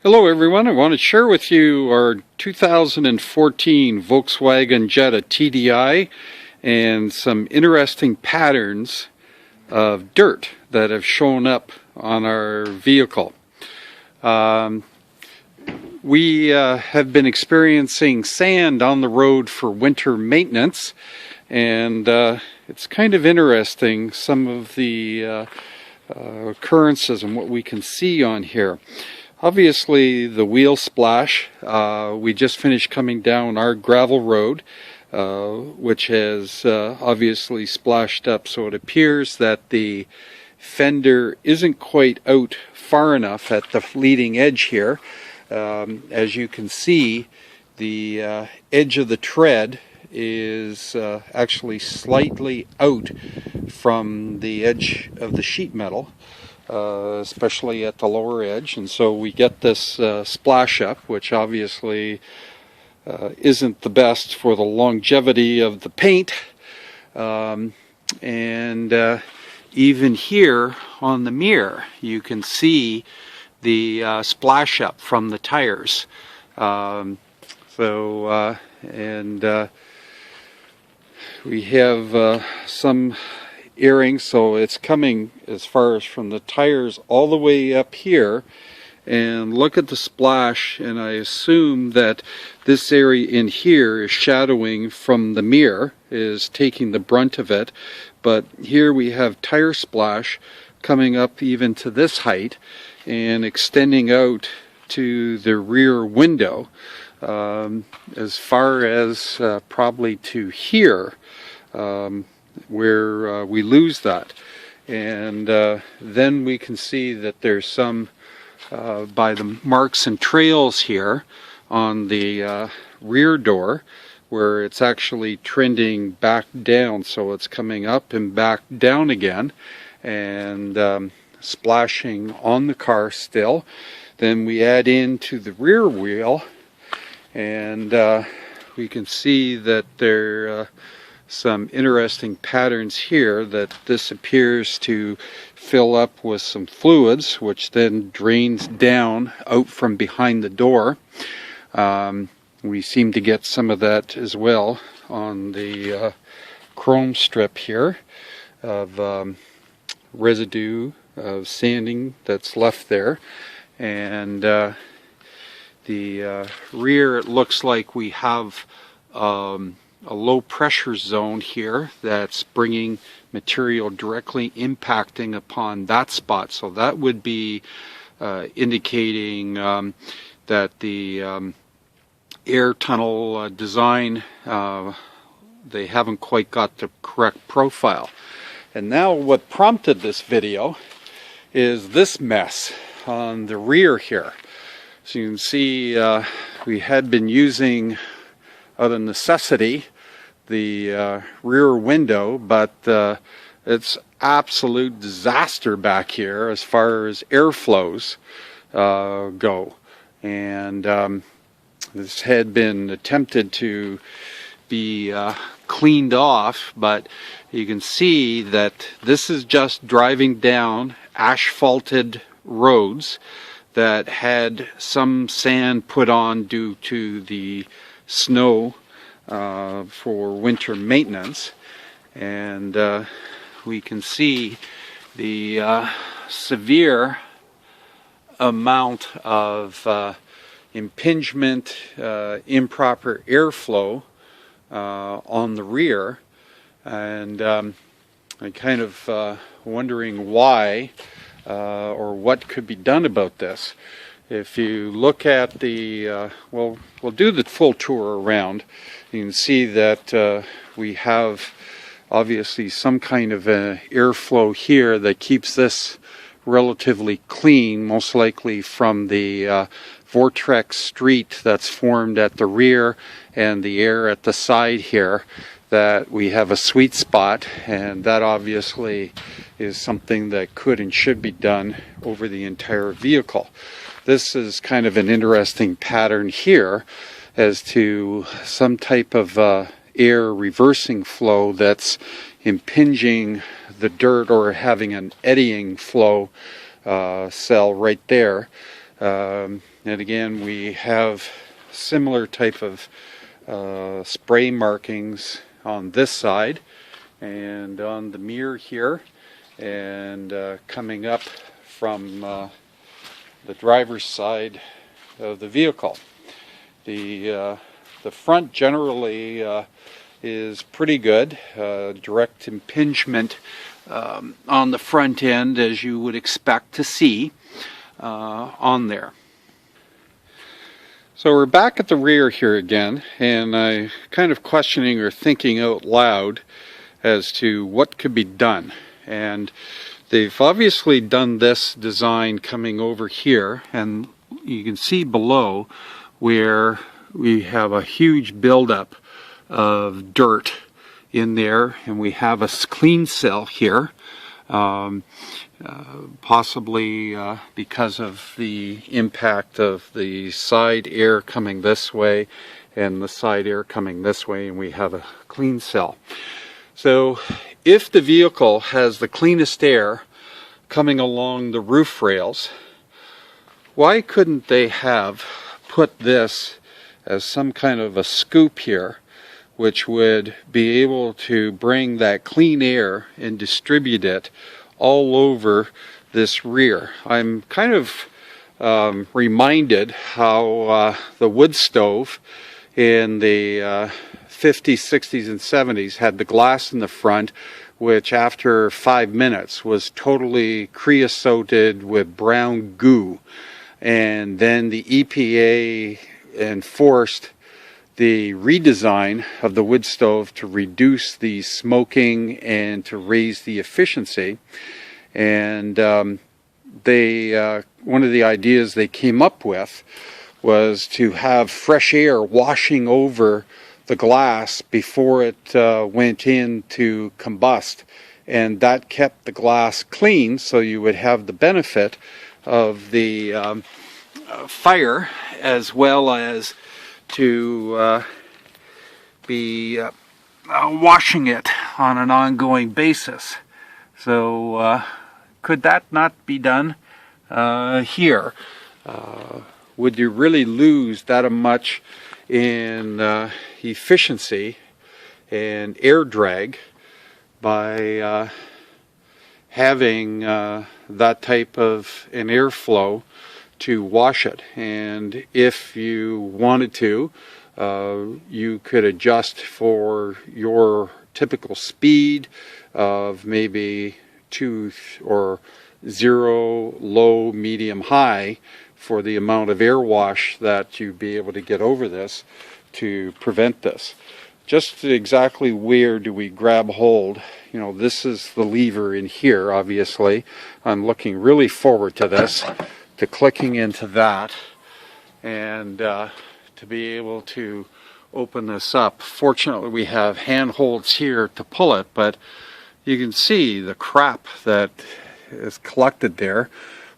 Hello everyone, I want to share with you our 2014 Volkswagen Jetta TDi and some interesting patterns of dirt that have shown up on our vehicle. We have been experiencing sand on the road for winter maintenance, and it's kind of interesting, some of the occurrences and what we can see on here. Obviously the wheel splash, we just finished coming down our gravel road, which has obviously splashed up, so it appears that the fender isn't quite out far enough at the leading edge here. As you can see, the edge of the tread is actually slightly out from the edge of the sheet metal, especially at the lower edge, and so we get this splash up, which obviously isn't the best for the longevity of the paint. And even here on the mirror you can see the splash up from the tires. We have some earrings, so it's coming as far as from the tires all the way up here, and look at the splash, and I assume that this area in here is shadowing from the mirror, is taking the brunt of it. But here we have tire splash coming up even to this height and extending out to the rear window, as far as probably to here, where we lose that. And then we can see that there's some by the marks and trails here on the rear door, where it's actually trending back down, so it's coming up and back down again, and splashing on the car still. Then we add into the rear wheel, and we can see that there some interesting patterns here, that this appears to fill up with some fluids, which then drains down out from behind the door. We seem to get some of that as well on the chrome strip here of residue of sanding that's left there. And the rear, it looks like we have a low pressure zone here that's bringing material directly impacting upon that spot, so that would be indicating that the air tunnel design, they haven't quite got the correct profile. And now what prompted this video is this mess on the rear here. So you can see we had been using, out of necessity, the rear window, but it's absolute disaster back here as far as airflows go. And this had been attempted to be cleaned off, but you can see that this is just driving down asphalted roads that had some sand put on due to the snow for winter maintenance. And we can see the severe amount of impingement, improper airflow on the rear, and I'm kind of wondering why or what could be done about this. If you look at the, we'll do the full tour around. You can see that we have obviously some kind of airflow here that keeps this relatively clean, most likely from the vortex street that's formed at the rear and the air at the side here, that we have a sweet spot, and that obviously is something that could and should be done over the entire vehicle. This is kind of an interesting pattern here as to some type of air reversing flow that's impinging the dirt, or having an eddying flow cell right there. And again, we have similar type of spray markings on this side and on the mirror here, and coming up from the driver's side of the vehicle. The front generally is pretty good. Direct impingement on the front end, as you would expect to see on there. So we're back at the rear here again, and I kind of questioning or thinking out loud as to what could be done. And they've obviously done this design coming over here, and you can see below where we have a huge buildup of dirt in there, and we have a clean cell here, possibly because of the impact of the side air coming this way and the side air coming this way, and we have a clean cell. So if the vehicle has the cleanest air coming along the roof rails, why couldn't they have put this as some kind of a scoop here, which would be able to bring that clean air and distribute it all over this rear? I'm kind of reminded how the wood stove in the 50s, 60s, and 70s had the glass in the front, which after 5 minutes was totally creosoted with brown goo. And then the EPA enforced the redesign of the wood stove to reduce the smoking and to raise the efficiency. And one of the ideas they came up with was to have fresh air washing over the glass before it went in to combust, and that kept the glass clean, so you would have the benefit of the fire as well as to be washing it on an ongoing basis. So could that not be done here? Would you really lose that much in efficiency and air drag by having that type of an airflow to wash it? And if you wanted to, you could adjust for your typical speed of maybe 2 or 0, low, medium, high, for the amount of air wash that you'd be able to get over this to prevent this. Just exactly where do we grab hold? You know, this is the lever in here, obviously. I'm looking really forward to this, to clicking into that, and to be able to open this up. Fortunately, we have handholds here to pull it, but you can see the crap that is collected there.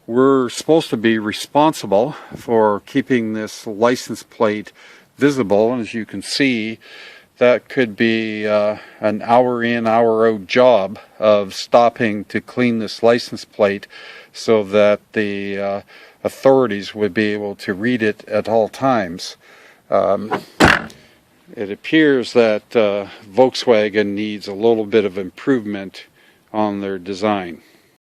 We're supposed to be responsible for keeping this license plate visible, and as you can see, that could be an hour in, hour out job of stopping to clean this license plate so that the authorities would be able to read it at all times. It appears that Volkswagen needs a little bit of improvement on their design.